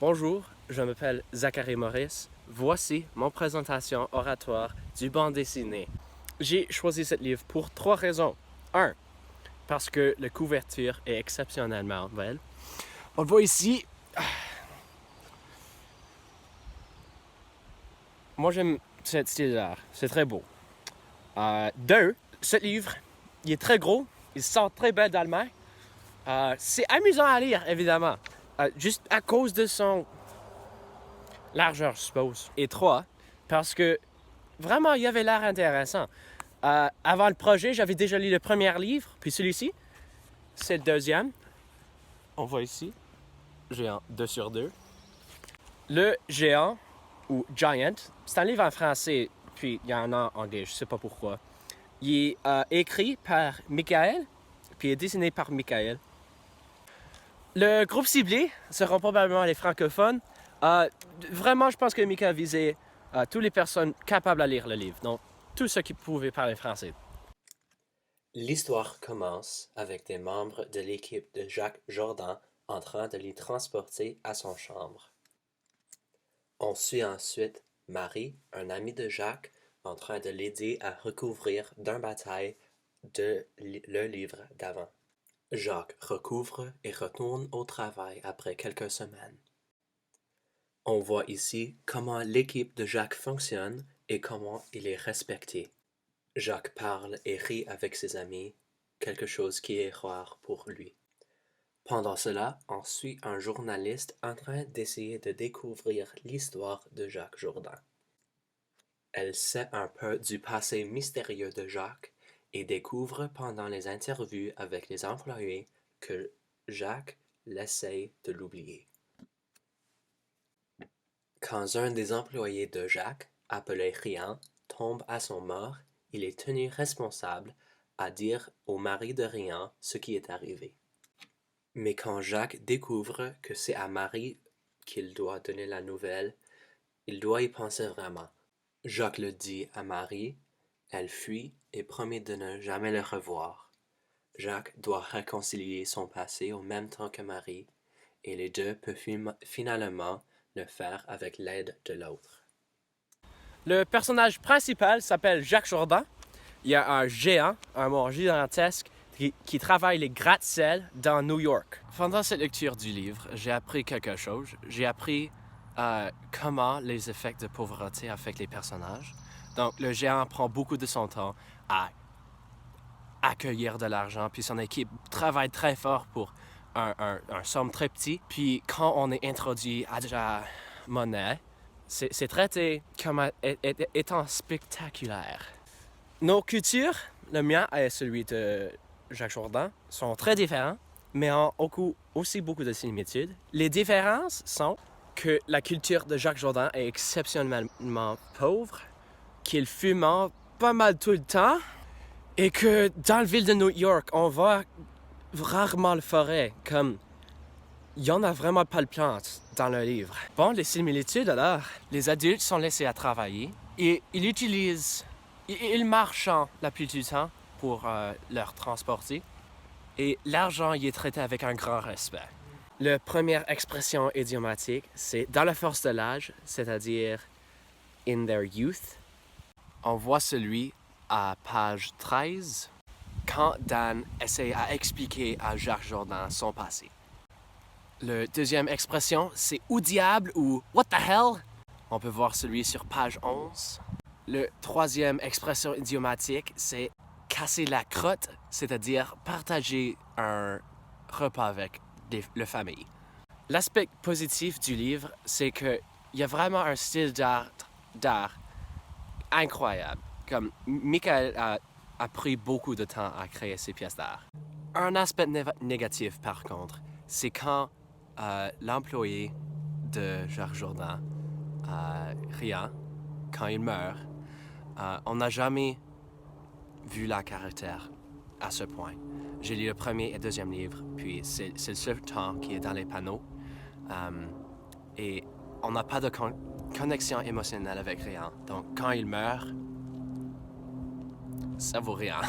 Bonjour, je m'appelle Zachary Maurice. Voici mon présentation oratoire du bande dessinée. J'ai choisi ce livre pour 3 raisons. 1. Parce que la couverture est exceptionnellement belle. On le voit ici. Moi, j'aime ce style d'art. C'est très beau. 2. Ce livre, il est très gros. Il sort très belle dans le main. C'est amusant à lire, évidemment. Juste à cause de son largeur, je suppose. Et 3, parce que vraiment, il avait l'air intéressant. Avant le projet, j'avais déjà lu le premier livre, puis celui-ci, c'est le deuxième. On voit ici, géant 2 sur 2. Le géant, ou Giant, c'est un livre en français, puis il y en a en anglais, je sais pas pourquoi. Il est écrit par Michael, puis il est dessiné par Michael. Le groupe ciblé seront probablement les francophones. Vraiment, je pense que Michael visait toutes les personnes capables à lire le livre, donc tous ceux qui pouvaient parler français. L'histoire commence avec des membres de l'équipe de Jacques Jourdan en train de l'y transporter à son chambre. On suit ensuite Marie, un ami de Jacques, en train de l'aider à recouvrir d'un bataille de le livre d'avant. Jacques recouvre et retourne au travail après quelques semaines. On voit ici comment l'équipe de Jacques fonctionne et comment il est respecté. Jacques parle et rit avec ses amis, quelque chose qui est rare pour lui. Pendant cela, on suit un journaliste en train d'essayer de découvrir l'histoire de Jacques Jourdan. Elle sait un peu du passé mystérieux de Jacques et découvre pendant les interviews avec les employés que Jacques essaie de l'oublier. Quand un des employés de Jacques, appelé Rian, tombe à son mort, il est tenu responsable à dire au mari de Rian ce qui est arrivé. Mais quand Jacques découvre que c'est à Marie qu'il doit donner la nouvelle, il doit y penser vraiment. Jacques le dit à Marie, elle fuit et promet de ne jamais le revoir. Jacques doit réconcilier son passé au même temps que Marie, et les deux peuvent finalement le faire avec l'aide de l'autre. Le personnage principal s'appelle Jacques Jourdan. Il y a un géant, un monstre gigantesque, qui travaille les gratte-ciels dans New York. Pendant cette lecture du livre, j'ai appris quelque chose. J'ai appris comment les effets de pauvreté affectent les personnages. Donc, le géant prend beaucoup de son temps à accueillir de l'argent, puis son équipe travaille très fort pour un somme très petit. Puis, quand on est introduit à de la monnaie, c'est traité comme étant spectaculaire. Nos cultures, le mien et celui de Jacques Jourdan, sont très différents, mais ont aussi beaucoup de similitudes. Les différences sont que la culture de Jacques Jourdan est exceptionnellement pauvre, qu'il fume pas mal tout le temps, et que dans la ville de New York, on voit rarement le forêt, comme il n'y en a vraiment pas de plantes dans le livre. Bon, les similitudes alors, les adultes sont laissés à travailler et ils marchent la plupart du temps pour leur transporter et l'argent y est traité avec un grand respect. La première expression idiomatique, c'est dans la force de l'âge, c'est-à-dire in their youth. On voit celui à page 13, quand Dan essaie à expliquer à Jacques Jourdan son passé. La deuxième expression, c'est « Où diable » ou « What the hell ». On peut voir celui sur page 11. La troisième expression idiomatique, c'est « casser la crotte », c'est-à-dire partager un repas avec la famille. L'aspect positif du livre, c'est qu'il y a vraiment un style d'art incroyable. Comme Michael a pris beaucoup de temps à créer ces pièces d'art. Un aspect négatif, par contre, c'est quand l'employé de Jacques Jourdan, Rian, quand il meurt, on n'a jamais vu la caractère à ce point. J'ai lu le premier et deuxième livre, puis c'est le seul temps qui est dans les panneaux. Et on n'a pas de connexion émotionnelle avec Rian. Donc quand il meurt, ça vaut rien.